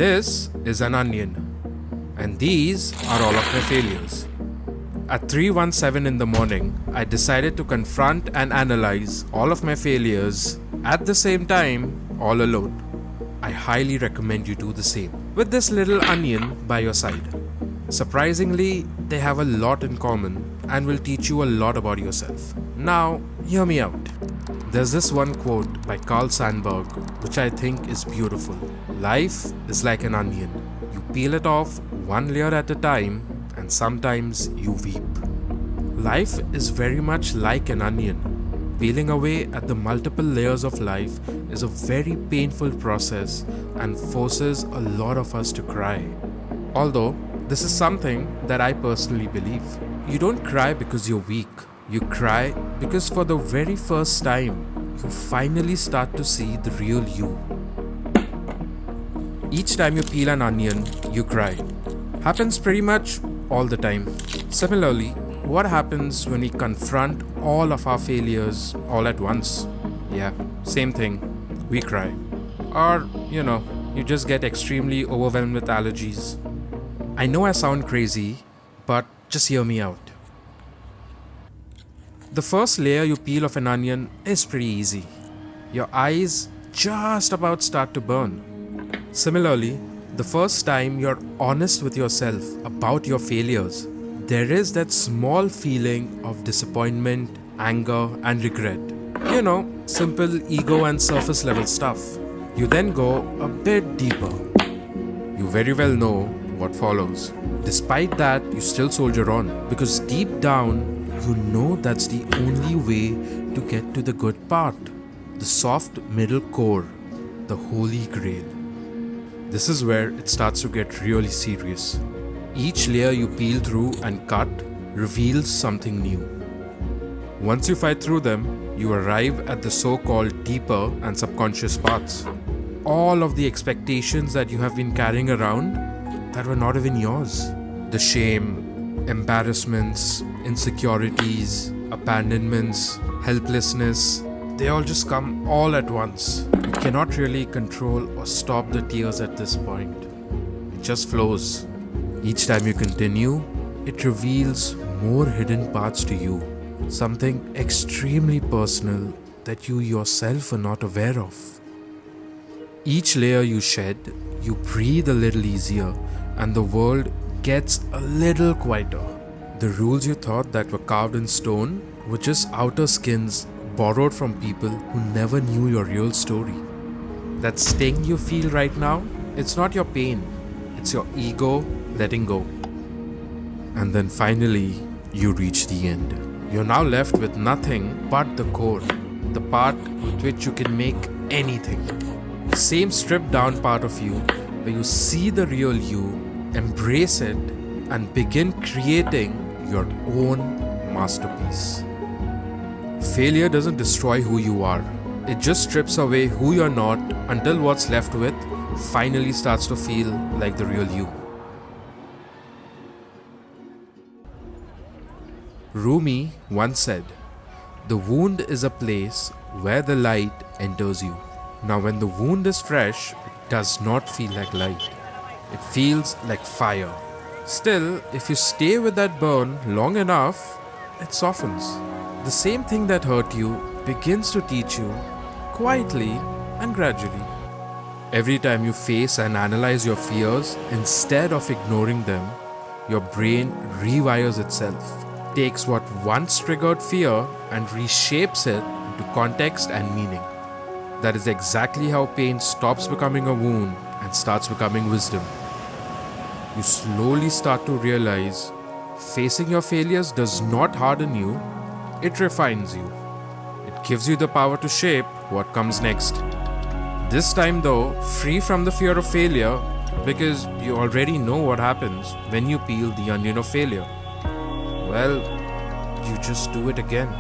This is an onion, and these are all of my failures. At 3:17 in the morning, I decided to confront and analyze all of my failures at the same time, all alone. I highly recommend you do the same with this little onion by your side. Surprisingly, they have a lot in common and will teach you a lot about yourself. Now, hear me out. There's this one quote by Carl Sandburg which I think is beautiful. Life is like an onion. You peel it off one layer at a time, and sometimes you weep. Life is very much like an onion. Peeling away at the multiple layers of life is a very painful process and forces a lot of us to cry. Although, this is something that I personally believe. You don't cry because you're weak. You cry because for the very first time, you finally start to see the real you. Each time you peel an onion, you cry. Happens pretty much all the time. Similarly, what happens when we confront all of our failures all at once? Yeah, same thing. We cry. Or, you just get extremely overwhelmed with allergies. I know I sound crazy, but just hear me out. The first layer you peel of an onion is pretty easy. Your eyes just about start to burn. Similarly, the first time you're honest with yourself about your failures, there is that small feeling of disappointment, anger, and regret. Simple ego and surface level stuff. You then go a bit deeper. You very well know what follows. Despite that, you still soldier on because deep down, you know that's the only way to get to the good part, the soft middle core, the holy grail. This is where it starts to get really serious. Each layer you peel through and cut reveals something new. Once you fight through them, you arrive at the so-called deeper and subconscious parts. All of the expectations that you have been carrying around that were not even yours. The shame, embarrassments, insecurities, abandonments, helplessness, they all just come all at once. You cannot really control or stop the tears at this point. It just flows. Each time you continue, it reveals more hidden parts to you. Something extremely personal that you yourself are not aware of. Each layer you shed, you breathe a little easier and the world gets a little quieter. The rules you thought that were carved in stone were just outer skins borrowed from people who never knew your real story. That sting you feel right now, it's not your pain, it's your ego letting go. And then finally, you reach the end. You're now left with nothing but the core, the part with which you can make anything. The same stripped down part of you where you see the real you, embrace it, and begin creating your own masterpiece. Failure doesn't destroy who you are. It just strips away who you're not until what's left with finally starts to feel like the real you. Rumi once said, "The wound is a place where the light enters you." Now when the wound is fresh, it does not feel like light. It feels like fire. Still, if you stay with that burn long enough, it softens. The same thing that hurt you begins to teach you quietly and gradually. Every time you face and analyze your fears, instead of ignoring them, your brain rewires itself, takes what once triggered fear and reshapes it into context and meaning. That is exactly how pain stops becoming a wound and starts becoming wisdom. You slowly start to realize facing your failures does not harden you, it refines you. It gives you the power to shape what comes next. This time though, free from the fear of failure, because you already know what happens when you peel the onion of failure. Well, you just do it again.